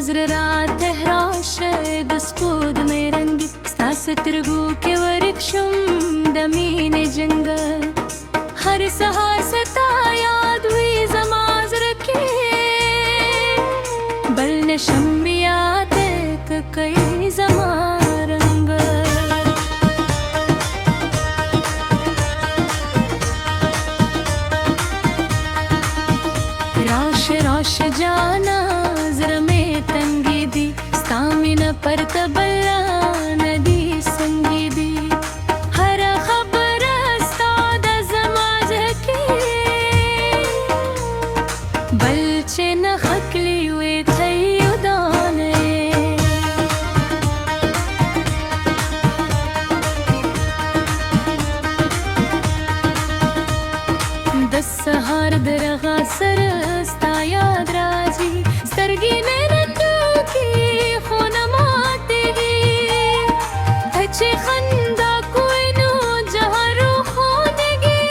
زر رات هراشه د سپود مې رنګي ستا سترګو کې ورکشم د مینې جنګ هر سهار ستا یاد وي زما زړه کې بل نشم بیا ته کوي زما رنګ راش راش جانا زړه مې تنګې دي ستا مینه پرته بله ندي سنګې دي هره خبره ستا د زما زړه کې بل چې نه خکلی وې ته یودانې د سهار د رغا سره ستا یاد راځي سترګې مې رنډو کې خو نه ماتېږي ته چې خندا کوې نو جهان روښانېږي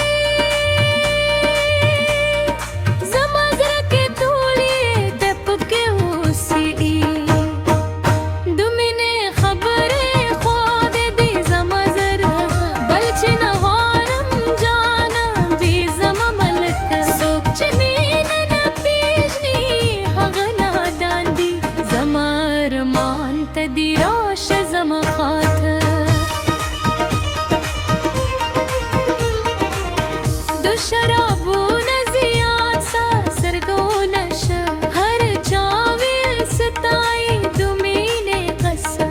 زما زړه کې ټول یې ته پکې اوسېږي د مینې خبرې خوا دې دي زما زړه بل چې نه غواړم جانه وي زما ملکه څوک چې مینه نه پېژني هغه نادان دي زما ارمان ته دي راشه زما خواته د شرابو نه زیات ستا سترګو نشه هر چا ویل ستایي د مینې قصه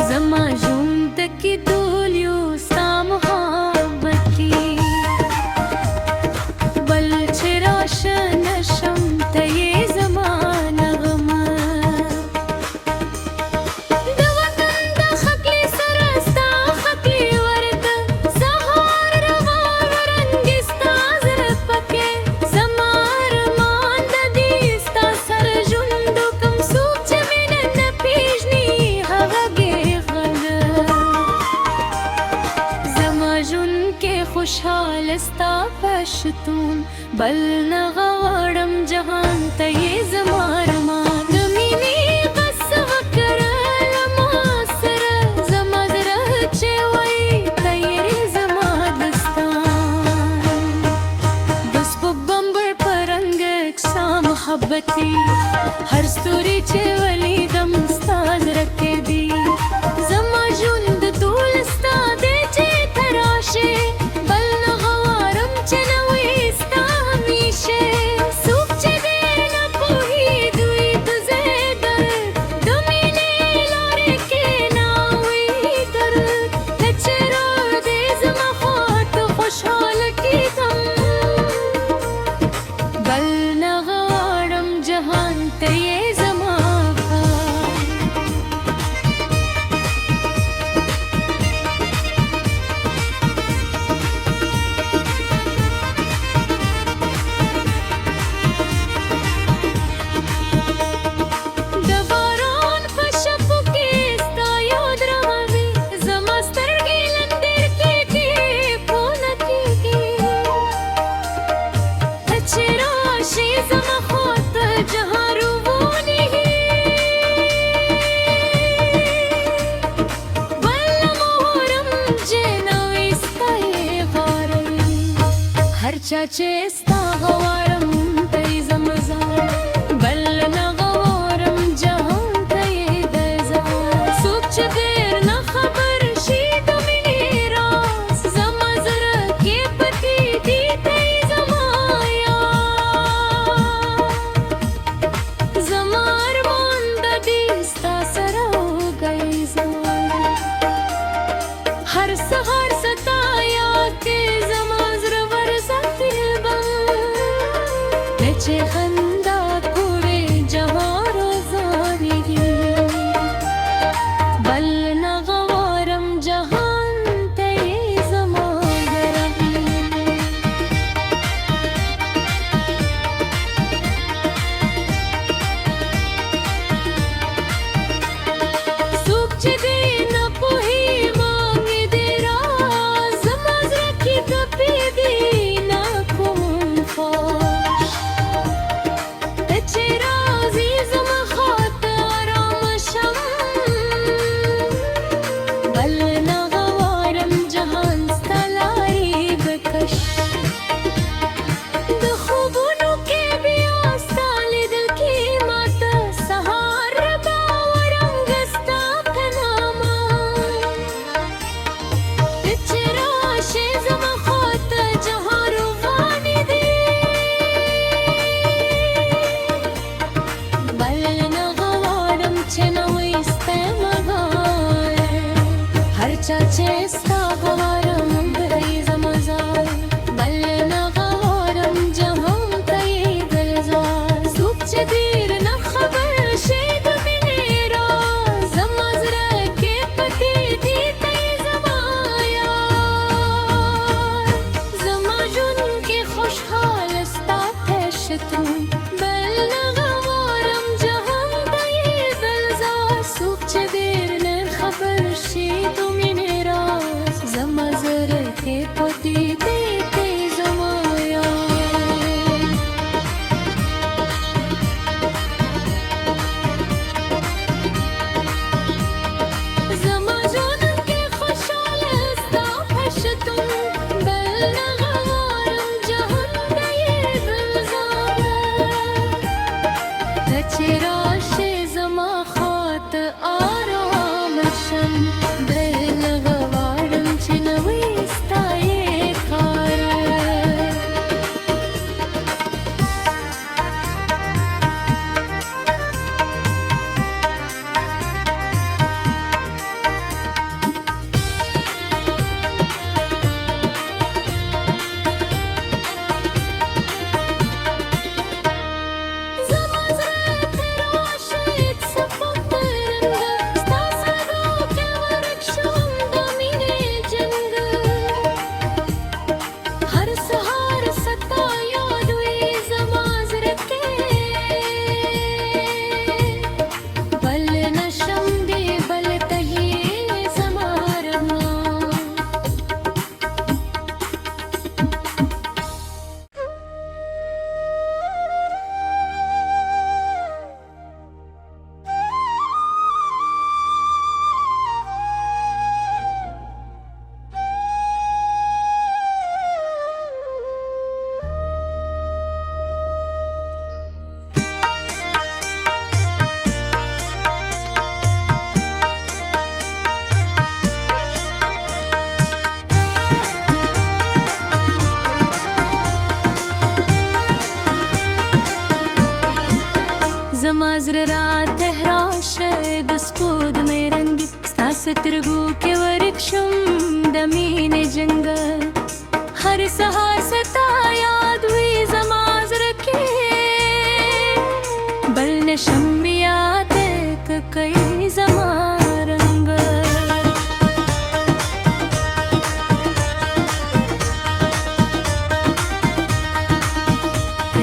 زما ژوند کې ټول یو ستا محبت کې بل چې راشه نشم ته یې زما نغمه د وطن د خکلي سره ستا خکلي ورته سهار رغا ورنګي ستا زړه پکې زما ارمان د دې ستا سره ژوند وکړم څوک چې مینه نه پېژني هغه بېغږه زما ژوند کې خوشحاله ستا په شتون بل نه غواړم جهان ته یې زما ارمان د مینې قصه وکړله ما سره زما زړه چې وایي ته یې زما دستان د سپوږ بمبر په رنګ ستا محبتي هر ستوري چې ولیدم ستا زړه کې دي زما ژوند ټول ستا دی چې ته راشې بل نه غواړم چې نه وي ستا همیشه څوک چې دې نه پوهېدوي د زیږر د مینې لارې کې نه وي درد ته چې راځې زما خواته خوشحاله کېږم بل نه غواړم جهان ته یې زما د باران په شپو کې ستا یاد راغلی زما سترګې لنډې کېږي پوه نه کېږي ته چې راشې زما خواته جهان روانېږي بل نه غواړم چې نه وي ستا یې غواړئ هر چا چې ستا غواړم ته یې زما ځان بل نه غواړم جهان ته یې د ځان څوک چې ډېر نه خبر شي د مینې راز زما زړه کې پټې دي ته یې زما یاد زما ارمان د دې ستا سره وګئ ځان هر سهار ستا یاد کې زما زړه ورساتي بم ته چې خندا کوې جهان روزانېږي بل نه غواړم جهان ته یې زما ګرمي څوک چې دې نه پوهې مانګې دې راز زما زړه کې ټپې دي نه کوم خواش माजर रात राशे दस्पूद में रंगी سترګو کې ورکشم د مینې جنګل هر سهار ستا یاد وي زما زړه کې بل نشم یاد کوي زما رنګ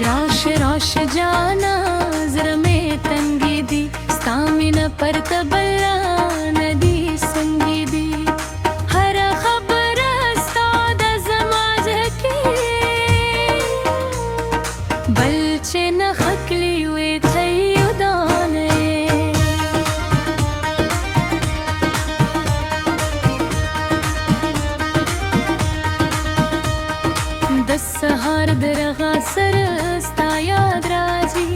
راش راش جانا زړه مې تنګې دي ستا مینه پر تبلا د سهار درغا سره ستا یاد راځي